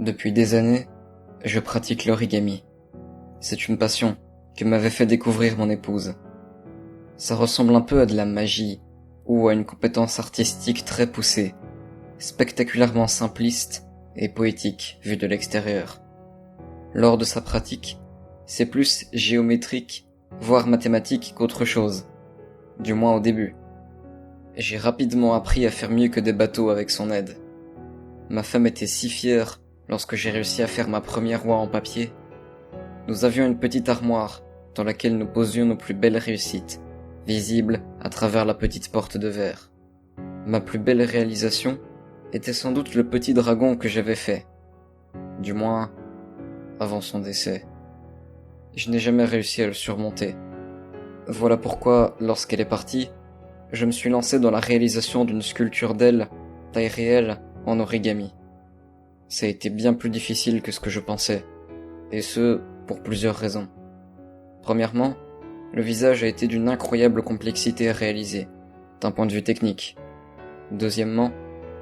Depuis des années, je pratique l'origami. C'est une passion que m'avait fait découvrir mon épouse. Ça ressemble un peu à de la magie ou à une compétence artistique très poussée, spectaculairement simpliste et poétique vue de l'extérieur. Lors de sa pratique, c'est plus géométrique, voire mathématique qu'autre chose, du moins au début. J'ai rapidement appris à faire mieux que des bateaux avec son aide. Ma femme était si fière lorsque j'ai réussi à faire ma première oie en papier. Nous avions une petite armoire dans laquelle nous posions nos plus belles réussites, visibles à travers la petite porte de verre. Ma plus belle réalisation était sans doute le petit dragon que j'avais fait. Du moins, avant son décès. Je n'ai jamais réussi à le surmonter. Voilà pourquoi, lorsqu'elle est partie, je me suis lancé dans la réalisation d'une sculpture d'elle, taille réelle, en origami. Ça a été bien plus difficile que ce que je pensais, et ce, pour plusieurs raisons. Premièrement, le visage a été d'une incroyable complexité à réaliser, d'un point de vue technique. Deuxièmement,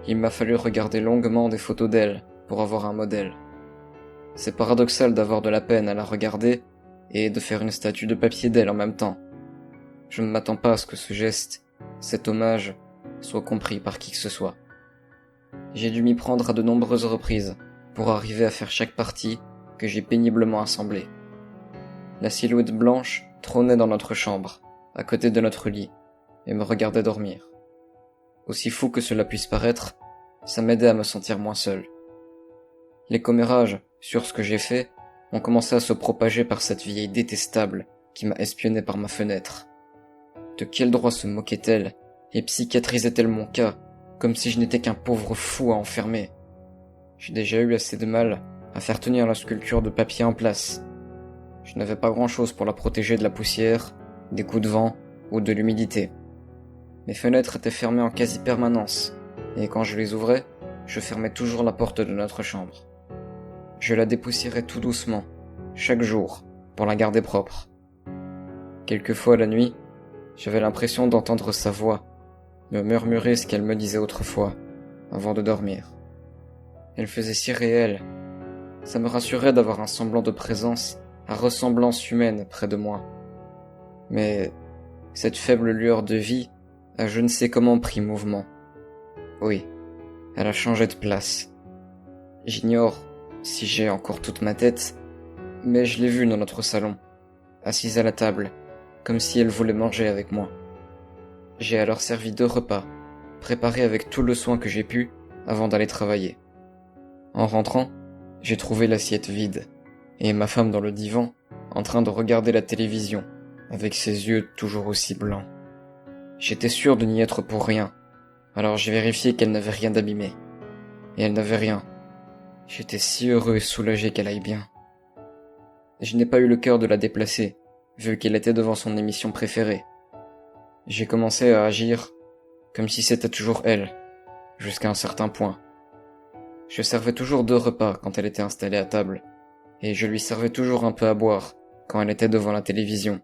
il m'a fallu regarder longuement des photos d'elle pour avoir un modèle. C'est paradoxal d'avoir de la peine à la regarder et de faire une statue de papier d'elle en même temps. Je ne m'attends pas à ce que ce geste, cet hommage, soit compris par qui que ce soit. J'ai dû m'y prendre à de nombreuses reprises pour arriver à faire chaque partie que j'ai péniblement assemblée. La silhouette blanche trônait dans notre chambre, à côté de notre lit, et me regardait dormir. Aussi fou que cela puisse paraître, ça m'aidait à me sentir moins seul. Les commérages sur ce que j'ai fait ont commencé à se propager par cette vieille détestable qui m'a espionné par ma fenêtre. De quel droit se moquait-elle et psychiatrisait-elle mon cas, comme si je n'étais qu'un pauvre fou à enfermer? J'ai déjà eu assez de mal à faire tenir la sculpture de papier en place. Je n'avais pas grand-chose pour la protéger de la poussière, des coups de vent ou de l'humidité. Mes fenêtres étaient fermées en quasi-permanence, et quand je les ouvrais, je fermais toujours la porte de notre chambre. Je la dépoussiérais tout doucement, chaque jour, pour la garder propre. Quelquefois la nuit, j'avais l'impression d'entendre sa voix, me murmurer ce qu'elle me disait autrefois, avant de dormir. Elle faisait si réelle. Ça me rassurait d'avoir un semblant de présence, à ressemblance humaine près de moi. Mais cette faible lueur de vie a je ne sais comment pris mouvement. Oui, elle a changé de place. J'ignore si j'ai encore toute ma tête, mais je l'ai vue dans notre salon, assise à la table, comme si elle voulait manger avec moi. J'ai alors servi 2 repas, préparés avec tout le soin que j'ai pu avant d'aller travailler. En rentrant, j'ai trouvé l'assiette vide, et ma femme dans le divan, en train de regarder la télévision, avec ses yeux toujours aussi blancs. J'étais sûr de n'y être pour rien, alors j'ai vérifié qu'elle n'avait rien d'abîmé. Et elle n'avait rien. J'étais si heureux et soulagé qu'elle aille bien. Je n'ai pas eu le cœur de la déplacer, vu qu'elle était devant son émission préférée. J'ai commencé à agir comme si c'était toujours elle, jusqu'à un certain point. Je servais toujours 2 repas quand elle était installée à table, et je lui servais toujours un peu à boire quand elle était devant la télévision.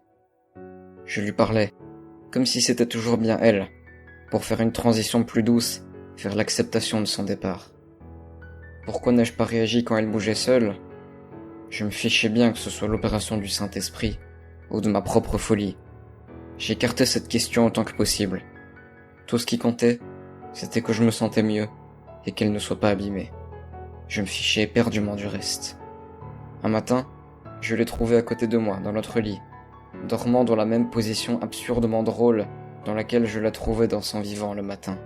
Je lui parlais, comme si c'était toujours bien elle, pour faire une transition plus douce vers l'acceptation de son départ. Pourquoi n'ai-je pas réagi quand elle bougeait seule? Je me fichais bien que ce soit l'opération du Saint-Esprit, ou de ma propre folie. J'écartais cette question autant que possible. Tout ce qui comptait, c'était que je me sentais mieux, et qu'elle ne soit pas abîmée. Je me fichais éperdument du reste. Un matin, je l'ai trouvée à côté de moi, dans notre lit, dormant dans la même position absurdement drôle dans laquelle je la trouvais dans son vivant le matin.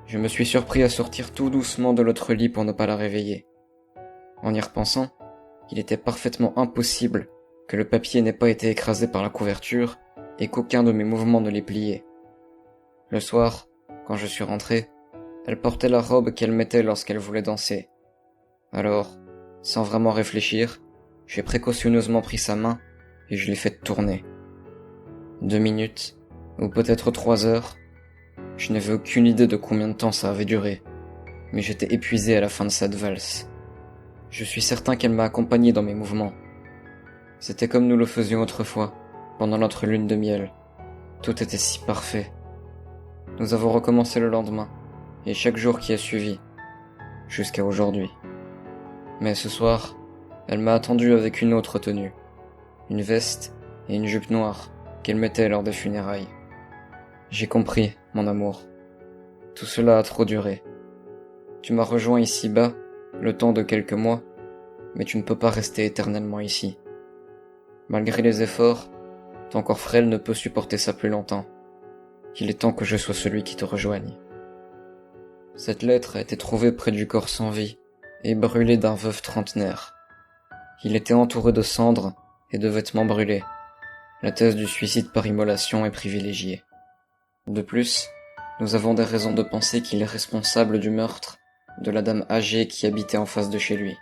Je me suis surpris à sortir tout doucement de notre lit pour ne pas la réveiller. En y repensant, il était parfaitement impossible que le papier n'ait pas été écrasé par la couverture et qu'aucun de mes mouvements ne l'ait plié. Le soir, quand je suis rentré, elle portait la robe qu'elle mettait lorsqu'elle voulait danser. Alors, sans vraiment réfléchir, j'ai précautionneusement pris sa main et je l'ai faite tourner. 2 minutes, ou peut-être 3 heures, je n'avais aucune idée de combien de temps ça avait duré, mais j'étais épuisé à la fin de cette valse. Je suis certain qu'elle m'a accompagné dans mes mouvements. C'était comme nous le faisions autrefois, pendant notre lune de miel. Tout était si parfait. Nous avons recommencé le lendemain, et chaque jour qui a suivi, jusqu'à aujourd'hui. Mais ce soir, elle m'a attendu avec une autre tenue, une veste et une jupe noire qu'elle mettait lors des funérailles. J'ai compris, mon amour. Tout cela a trop duré. Tu m'as rejoint ici-bas, le temps de quelques mois, mais tu ne peux pas rester éternellement ici. Malgré les efforts, ton corps frêle ne peut supporter ça plus longtemps. Il est temps que je sois celui qui te rejoigne. Cette lettre a été trouvée près du corps sans vie et brûlée d'un veuf trentenaire. Il était entouré de cendres et de vêtements brûlés. La thèse du suicide par immolation est privilégiée. De plus, nous avons des raisons de penser qu'il est responsable du meurtre de la dame âgée qui habitait en face de chez lui.